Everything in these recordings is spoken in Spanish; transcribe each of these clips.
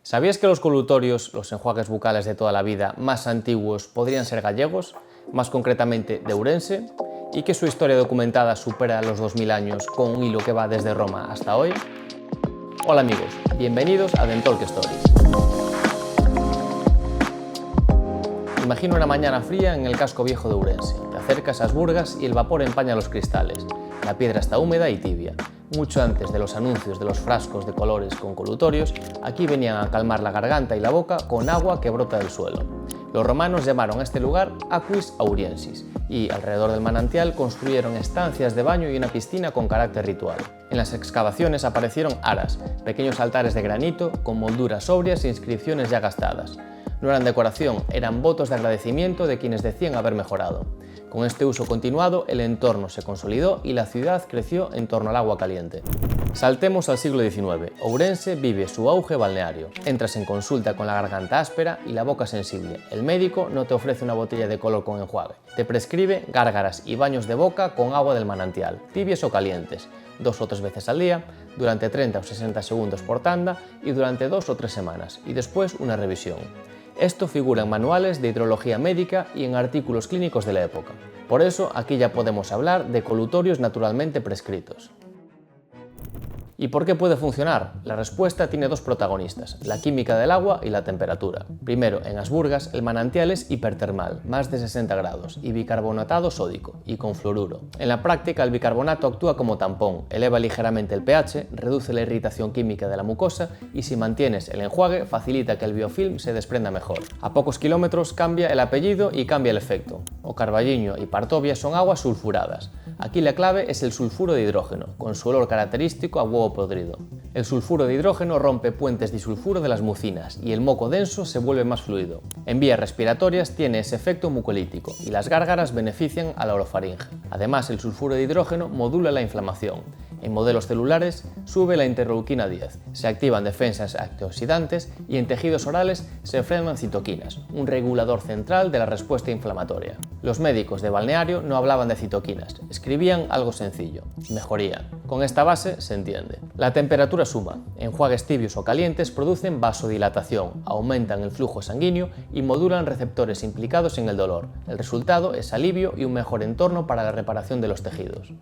¿Sabías que los colutorios, los enjuagues bucales de toda la vida más antiguos, podrían ser gallegos, más concretamente de Ourense, y que su historia documentada supera los 2000 años con un hilo que va desde Roma hasta hoy? Hola amigos, bienvenidos a Dentalk Stories. Imagina una mañana fría en el casco viejo de Ourense. Te acercas a las burgas y el vapor empaña los cristales. La piedra está húmeda y tibia. Mucho antes de los anuncios de los frascos de colores con colutorios, aquí venían a calmar la garganta y la boca con agua que brota del suelo. Los romanos llamaron a este lugar Aquis Auriensis y alrededor del manantial construyeron estancias de baño y una piscina con carácter ritual. En las excavaciones aparecieron aras, pequeños altares de granito con molduras sobrias e inscripciones ya gastadas. No eran decoración, eran votos de agradecimiento de quienes decían haber mejorado. Con este uso continuado, el entorno se consolidó y la ciudad creció en torno al agua caliente. Saltemos al siglo XIX. Ourense vive su auge balneario. Entras en consulta con la garganta áspera y la boca sensible. El médico no te ofrece una botella de color con enjuague. Te prescribe gárgaras y baños de boca con agua del manantial, tibios o calientes, 2 o 3 veces al día, durante 30 o 60 segundos por tanda y durante 2 o 3 semanas, y después una revisión. Esto figura en manuales de hidrología médica y en artículos clínicos de la época. Por eso, aquí ya podemos hablar de colutorios naturalmente prescritos. ¿Y por qué puede funcionar? La respuesta tiene dos protagonistas, la química del agua y la temperatura. Primero, en Asburgas, el manantial es hipertermal, más de 60 grados, y bicarbonatado sódico, y con fluoruro. En la práctica, el bicarbonato actúa como tampón, eleva ligeramente el pH, reduce la irritación química de la mucosa y si mantienes el enjuague, facilita que el biofilm se desprenda mejor. A pocos kilómetros cambia el apellido y cambia el efecto. O Carballiño y Partovia son aguas sulfuradas. Aquí la clave es el sulfuro de hidrógeno, con su olor característico a huevo podrido. El sulfuro de hidrógeno rompe puentes disulfuro de las mucinas y el moco denso se vuelve más fluido. En vías respiratorias tiene ese efecto mucolítico y las gárgaras benefician a la orofaringe. Además, el sulfuro de hidrógeno modula la inflamación. En modelos celulares sube la interleuquina 10, se activan defensas antioxidantes y en tejidos orales se frenan citoquinas, un regulador central de la respuesta inflamatoria. Los médicos de balneario no hablaban de citoquinas, escribían algo sencillo, mejoría. Con esta base se entiende. La temperatura suma. Enjuagues tibios o calientes producen vasodilatación, aumentan el flujo sanguíneo y modulan receptores implicados en el dolor. El resultado es alivio y un mejor entorno para la reparación de los tejidos.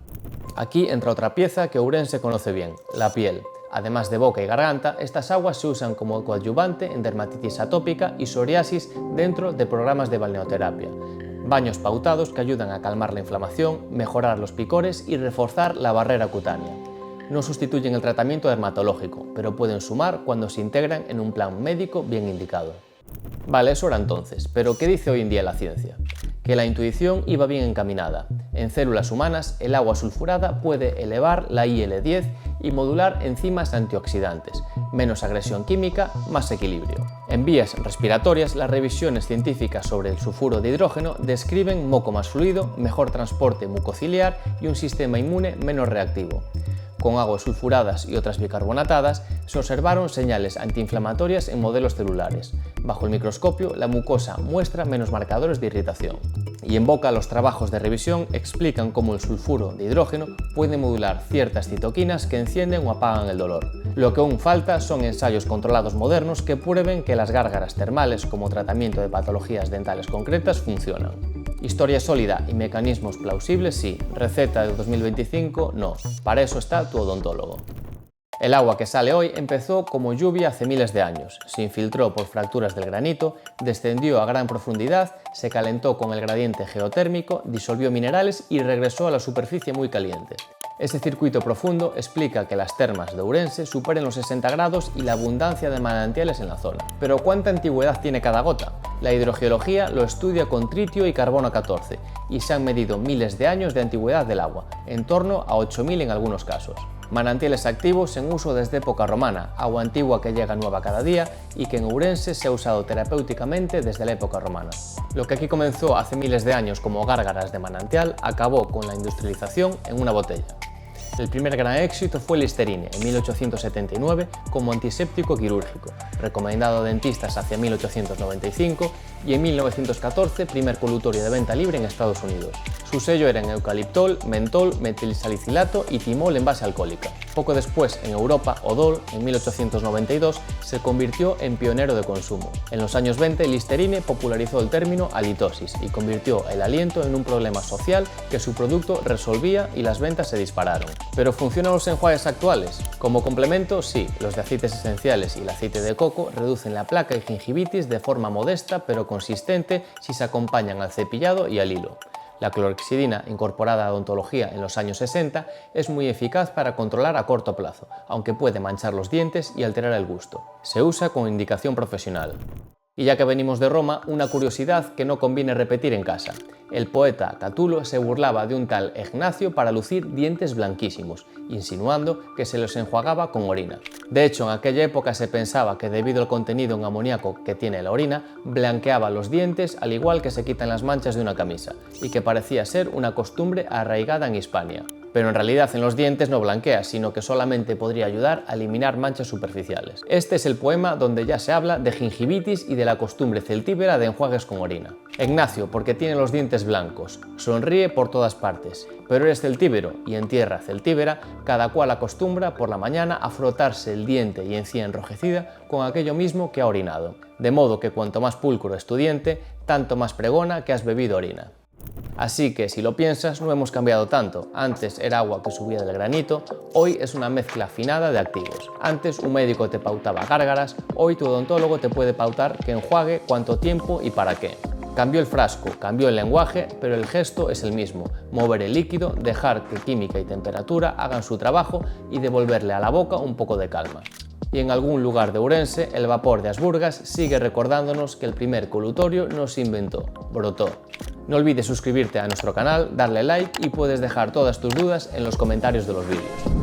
Aquí entra otra pieza que Ourense conoce bien, la piel. Además de boca y garganta, estas aguas se usan como coadyuvante en dermatitis atópica y psoriasis dentro de programas de balneoterapia. Baños pautados que ayudan a calmar la inflamación, mejorar los picores y reforzar la barrera cutánea. No sustituyen el tratamiento dermatológico, pero pueden sumar cuando se integran en un plan médico bien indicado. Vale, eso era entonces, pero ¿qué dice hoy en día la ciencia? Que la intuición iba bien encaminada. En células humanas, el agua sulfurada puede elevar la IL-10 y modular enzimas antioxidantes, menos agresión química, más equilibrio. En vías respiratorias, las revisiones científicas sobre el sulfuro de hidrógeno describen moco más fluido, mejor transporte mucociliar y un sistema inmune menos reactivo. Con aguas sulfuradas y otras bicarbonatadas, se observaron señales antiinflamatorias en modelos celulares. Bajo el microscopio, la mucosa muestra menos marcadores de irritación. Y en boca, los trabajos de revisión explican cómo el sulfuro de hidrógeno puede modular ciertas citoquinas que encienden o apagan el dolor. Lo que aún falta son ensayos controlados modernos que prueben que las gárgaras termales como tratamiento de patologías dentales concretas funcionan. Historia sólida y mecanismos plausibles sí, receta de 2025 no, para eso está tu odontólogo. El agua que sale hoy empezó como lluvia hace miles de años, se infiltró por fracturas del granito, descendió a gran profundidad, se calentó con el gradiente geotérmico, disolvió minerales y regresó a la superficie muy caliente. Ese circuito profundo explica que las termas de Ourense superen los 60 grados y la abundancia de manantiales en la zona. Pero ¿cuánta antigüedad tiene cada gota? La hidrogeología lo estudia con tritio y carbono 14 y se han medido miles de años de antigüedad del agua, en torno a 8000 en algunos casos. Manantiales activos en uso desde época romana, agua antigua que llega nueva cada día y que en Ourense se ha usado terapéuticamente desde la época romana. Lo que aquí comenzó hace miles de años como gárgaras de manantial acabó con la industrialización en una botella. El primer gran éxito fue el Listerine, en 1879, como antiséptico quirúrgico, recomendado a dentistas hacia 1895, y en 1914 primer colutorio de venta libre en Estados Unidos. Su sello era en eucaliptol, mentol, metilsalicilato y timol en base alcohólica. Poco después, en Europa, Odol, en 1892, se convirtió en pionero de consumo. En los años 20, Listerine popularizó el término halitosis y convirtió el aliento en un problema social que su producto resolvía y las ventas se dispararon. ¿Pero funcionan los enjuagues actuales? Como complemento, sí, los de aceites esenciales y el aceite de coco reducen la placa y gingivitis de forma modesta pero consistente si se acompañan al cepillado y al hilo. La clorhexidina, incorporada a odontología en los años 60, es muy eficaz para controlar a corto plazo, aunque puede manchar los dientes y alterar el gusto. Se usa con indicación profesional. Y ya que venimos de Roma, una curiosidad que no conviene repetir en casa. El poeta Catulo se burlaba de un tal Ignacio para lucir dientes blanquísimos, insinuando que se los enjuagaba con orina. De hecho, en aquella época se pensaba que debido al contenido en amoníaco que tiene la orina, blanqueaba los dientes al igual que se quitan las manchas de una camisa, y que parecía ser una costumbre arraigada en Hispania. Pero en realidad en los dientes no blanquea, sino que solamente podría ayudar a eliminar manchas superficiales. Este es el poema donde ya se habla de gingivitis y de la costumbre celtíbera de enjuagues con orina. Ignacio, porque tiene los dientes blancos, sonríe por todas partes, pero eres celtíbero y en tierra celtíbera, cada cual acostumbra por la mañana a frotarse el diente y encía enrojecida con aquello mismo que ha orinado. De modo que cuanto más pulcro es tu diente, tanto más pregona que has bebido orina. Así que, si lo piensas, no hemos cambiado tanto. Antes era agua que subía del granito, hoy es una mezcla afinada de activos. Antes un médico te pautaba gárgaras, hoy tu odontólogo te puede pautar que enjuague, cuánto tiempo y para qué. Cambió el frasco, cambió el lenguaje, pero el gesto es el mismo: mover el líquido, dejar que química y temperatura hagan su trabajo y devolverle a la boca un poco de calma. Y en algún lugar de Ourense, el vapor de Asburgas sigue recordándonos que el primer colutorio no se inventó, brotó. No olvides suscribirte a nuestro canal, darle like y puedes dejar todas tus dudas en los comentarios de los vídeos.